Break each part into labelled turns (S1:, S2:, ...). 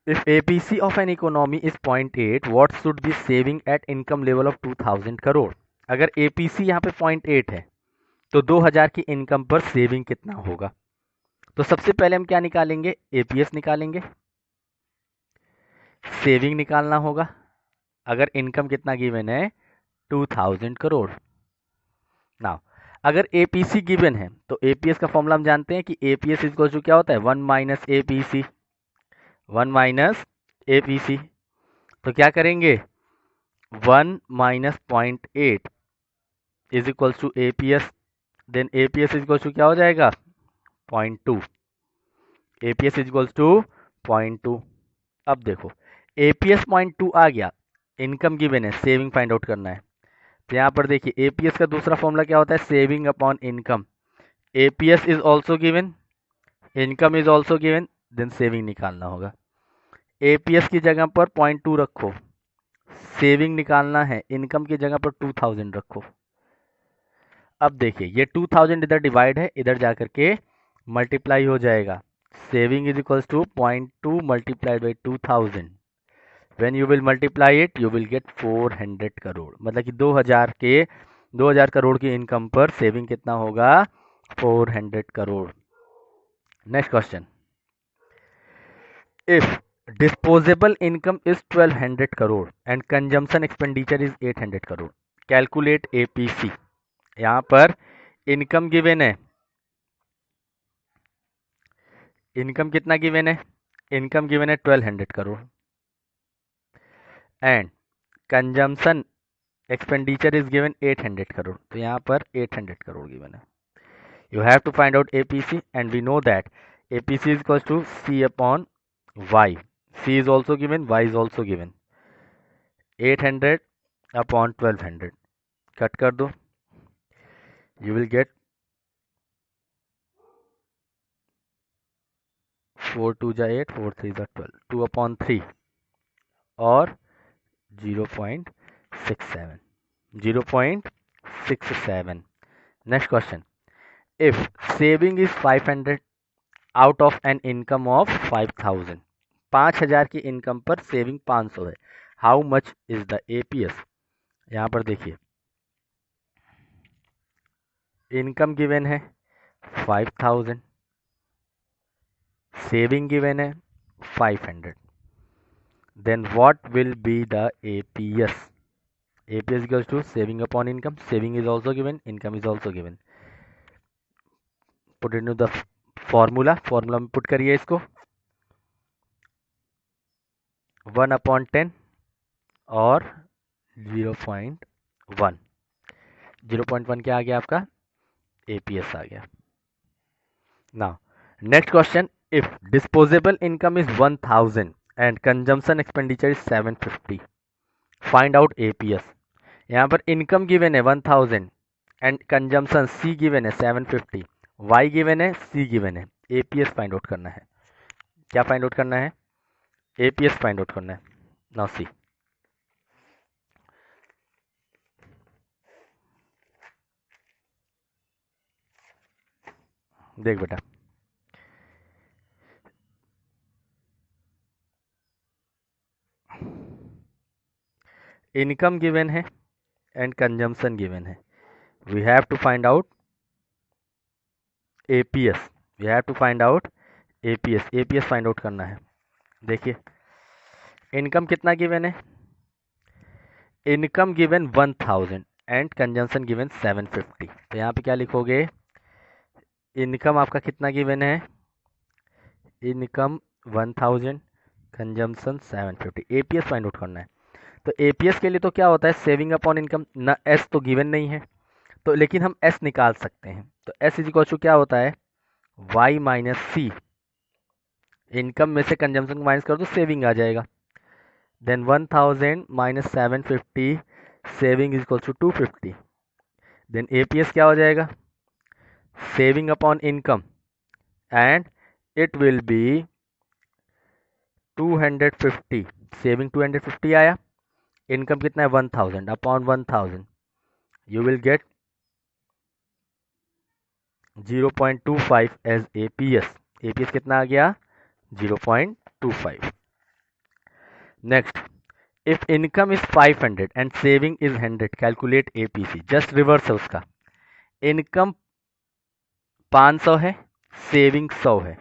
S1: If APC of an economy is 0.8, what should be saving at income level of 2000 crore. अगर APC यहाँ पे 0.8 है तो 2000 की इनकम पर सेविंग कितना होगा। तो सबसे पहले हम क्या निकालेंगे, APS निकालेंगे, सेविंग निकालना होगा। अगर इनकम कितना गिवन है 2000 करोड़। नाउ अगर APC गिवन है तो APS का फॉर्मूला हम जानते हैं कि APS इक्वल टू क्या होता है 1 माइनस APC, 1 माइनस APC। तो क्या करेंगे 1 minus 0.8 is equal to APS, then APS is equal to क्या हो जाएगा 0.2, APS इज इक्वल टू 0.2। अब देखो APS 0.2 आ गया, इनकम गिवन है, सेविंग फाइंड आउट करना है। तो यहाँ पर देखिए APS का दूसरा फॉर्मूला क्या होता है saving upon income. APS is also given, income is also given, then saving निकालना होगा। APS की जगह पर 0.2 रखो, सेविंग निकालना है, इनकम की जगह पर 2000 रखो। अब देखिए ये 2000 इधर डिवाइड है, इधर जाकर के मल्टीप्लाई हो जाएगा। Saving is equals to 0.2 multiplied by 2000। When you will multiply it you will get 400 crore. मतलब कि 2000 करोड़ की इनकम पर सेविंग कितना होगा 400 crore. Next question, if disposable income is 1200 crore and consumption expenditure is 800 crore, calculate APC। यहाँ पर इनकम गिवन है, income कितना गिवन है, इनकम गिवन है 1200 crore and consumption expenditure is given 800 crore. तो यहाँ पर 800 करोड़ गिवन है। You have to find out APC and we know that APC is equal to C upon Y। C is also given, Y is also given। 800 upon 1200 cut कर दो, you will get 4 2 जा 8, 4 3 जा 12, 2 upon 3 और 0.67, 0.67। Next question, if saving is 500 out of an income of 5000, 5000 की income पर saving 500 है, how much is the APS। यहाँ पर देखिए इनकम गिवन है 5000, सेविंग गिवन है 500, then what will be the APS। APS equals to saving upon income, saving is also given, income is also given। put into the formula में put करिए इसको, 1 upon 10 और 0.1, 0.1 क्या आ गया आपका APS आ गया। Now next question, if disposable income is 1000 and consumption expenditure is 750, find out APS। यहाँ पर इनकम गिवन है 1000 एंड कंजम्पशन C गिवन है 750, Y गिवन है, C गिवन है, APS फाइंड आउट करना है। क्या फाइंड आउट करना है APS फाइंड आउट करना है। नाउ सी, देख बेटा इनकम गिवन है एंड कंजम्पशन गिवन है, we have to find out APS, we have to find out APS find out करना है। देखिए इनकम कितना गिवन है, income given 1000 and consumption given 750। तो यहाँ पे क्या लिखोगे, इनकम आपका कितना गिवन है, income 1000 consumption 750, APS find out करना है। तो APS के लिए तो क्या होता है सेविंग अपॉन इनकम, ना S तो गिवन नहीं है तो लेकिन हम S निकाल सकते हैं। तो S इज इक्वल टू क्या होता है Y माइनस C, इनकम में से कंजम्पशन को माइनस कर दो सेविंग आ जाएगा, then 1000 minus 750, saving is equal to 250, then APS क्या हो जाएगा saving upon income and it will be 250, saving 250 आया, इनकम कितना है 1000 upon 1000, you will get 0.25 as APS। APS कितना आ गया 0.25। Next, if income is 500 and saving is 100, calculate APC. Just reverse है उसका, इनकम 500 है, सेविंग 100 है।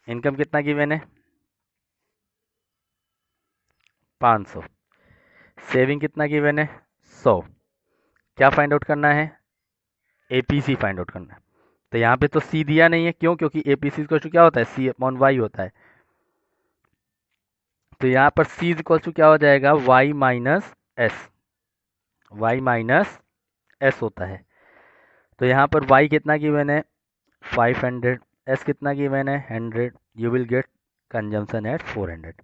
S1: इनकम कितना गिवन है? 500। सेविंग कितना गिवन है? 100। क्या फाइंड आउट करना है? एपीसी फाइंड आउट करना है। तो यहाँ पे तो सी दिया नहीं है, क्यों? क्योंकि एपीसी को क्या होता है? सी अपॉन वाई होता है। तो यहाँ पर सी इक्वल टू क्या हो जाएगा? Y minus S. Y minus S होता है। तो यहाँ पर वाई कितना गिवन है? 500। एस कितना गिवन है? 100। You will get consumption at 400।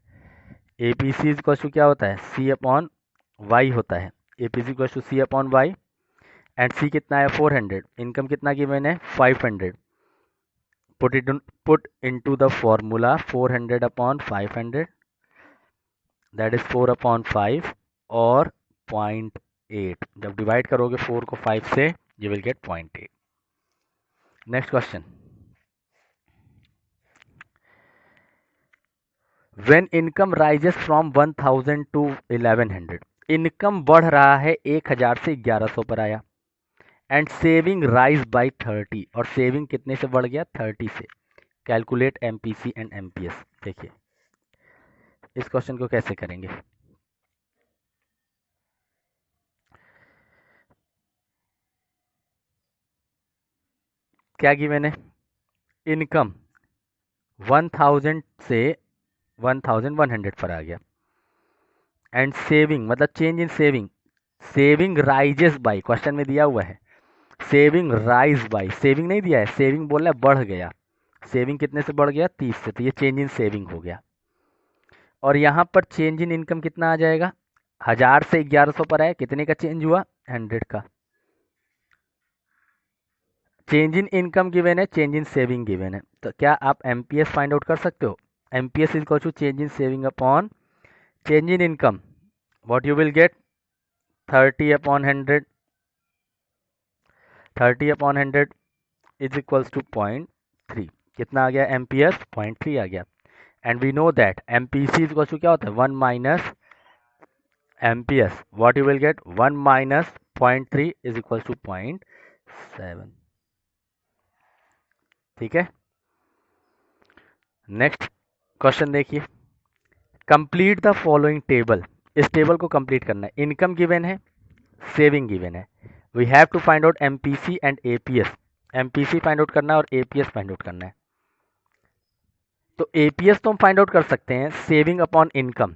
S1: APC equal to क्या होता है? सी अपॉन वाई होता है। APC equal to C upon Y and C कितना है? 400। इनकम कितना गिवन है? 500। put into the formula 400 upon 500, that is 4 upon 5 और 0.8। जब डिवाइड करोगे 4 को 5 से, you will get 0.8। Next question, when income rises from 1000 to 1100, income बढ़ रहा है 1000 से 1100 पर आया, एंड सेविंग राइज बाय 30, और सेविंग कितने से बढ़ गया? 30 से। Calculate MPC and MPS. देखिए इस क्वेश्चन को कैसे करेंगे। क्या गिवन है? इनकम 1000 से 1100 पर आ गया, एंड सेविंग मतलब change in saving, saving rises by, question में दिया हुआ है सेविंग राइज बाय, सेविंग नहीं दिया है, सेविंग बोल रहा है बढ़ गया। सेविंग कितने से बढ़ गया? 30 से। तो ये चेंज इन सेविंग हो गया। और यहाँ पर चेंज इन इनकम कितना आ जाएगा? 1000 से 1100 पर आया, कितने का चेंज हुआ? 100 का। चेंज इन इनकम गिवन है, चेंज इन सेविंग गिवन है। तो क्या आप एमपीएस फाइंड आउट कर सकते हो? MPS is equal to change in saving upon change in income. What you will get? 30 upon 100। 30 upon 100 is equals to 0.3। कितना आ गया? एमपीएस 0.3 आ गया। And we know that MPC is equal to क्या होता है? 1 minus MPS. What you will get? 1 minus 0.3 is equals to 0.7। ठीक है। नेक्स्ट क्वेश्चन देखिए, कंप्लीट द फॉलोइंग टेबल। इस टेबल को कंप्लीट करना है। इनकम गिवन है, सेविंग गिवन है, we have to find out MPC and APS. MPC find out करना है और एपीएस फाइंड आउट करना है। तो एपीएस तो हम फाइंड आउट कर सकते हैं, saving upon income,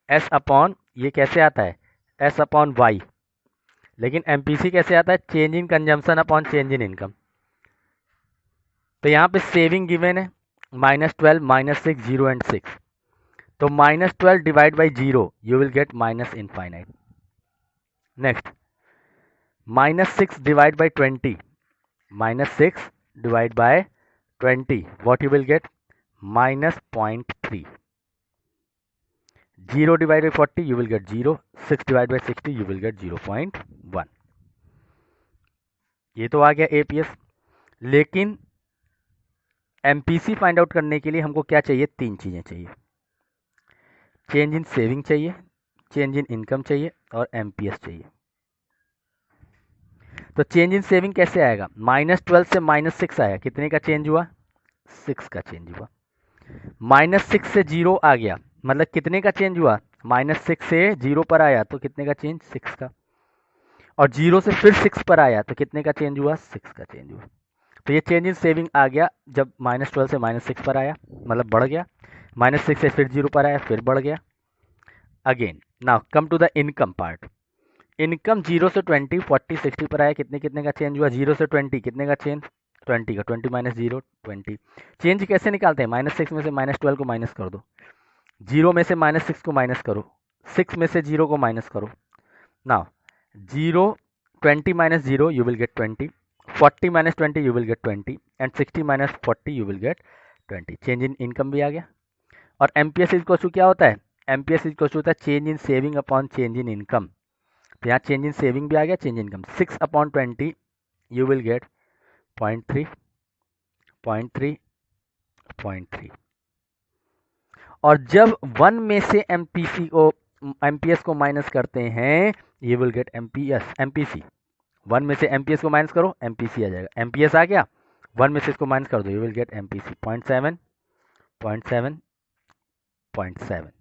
S1: S upon, ये कैसे आता है? S upon Y. लेकिन एमपीसी कैसे आता है? Change in consumption upon change in income. तो यहाँ पे सेविंग गिवन है -12, -6, 0 एंड 6। तो -12 divide by 0, you will get minus infinite. Next, -6 divide by 20, -6 divide by 20, what you will get? -0.3. 0 divided by 40, you will get 0. 6 divided by 60, you will get 0.1. ये तो आ गया APS. लेकिन MPC find out करने के लिए हमको क्या चाहिए? 3 चीज़ें चाहिए। चेंज इन सेविंग चाहिए, चेंज इन इनकम चाहिए, और एमपीएस चाहिए। तो चेंज इन सेविंग कैसे आएगा? -12 से -6 आया, कितने का चेंज हुआ? 6 का चेंज हुआ। -6 से 0 आ गया, मतलब कितने का चेंज हुआ? -6 से 0 पर आया तो कितने का चेंज? 6 का। और 0 से फिर 6 पर आया तो कितने का चेंज हुआ? 6 का चेंज हुआ। तो ये चेंज इन सेविंग आ गया जब -12 से -6 पर आया, मतलब बढ़ गया। -6 से फिर 0 पर आया, फिर बढ़ गया। Again now come to the income part. Income 0 से 20, 40, 60 पर आया, कितने कितने का चेंज हुआ? 0 से 20 कितने का चेंज? 20 का। 20 माइनस 0, 20। चेंज कैसे निकालते हैं? -6 में से -12 को माइनस कर दो, 0 में से -6 को माइनस करो, 6 में से 0 को माइनस करो। Now 0, 20 minus 0, you will gate 20, 40 minus 20, you will gate 20, and 60 minus 40, you will gate 20। Change in income भी आ गया। और एमपीएस इज टू क्या होता है? एमपीएस इज टू होता है change in saving upon change in income. तो यहाँ चेंज इन सेविंग भी आ गया, change income. 6 upon 20, you will gate 0.3, 0.3, 0.3। और जब 1 में से एमपीएस को माइनस करते हैं, ये विल गेट एमपीसी। 1 में से एमपीएस को माइनस करो, एमपीसी आ जाएगा। एमपीएस आ गया, 1 में से इसको माइनस कर दो, यू विल गेट एमपीसी। 0.7 0.7 0.7।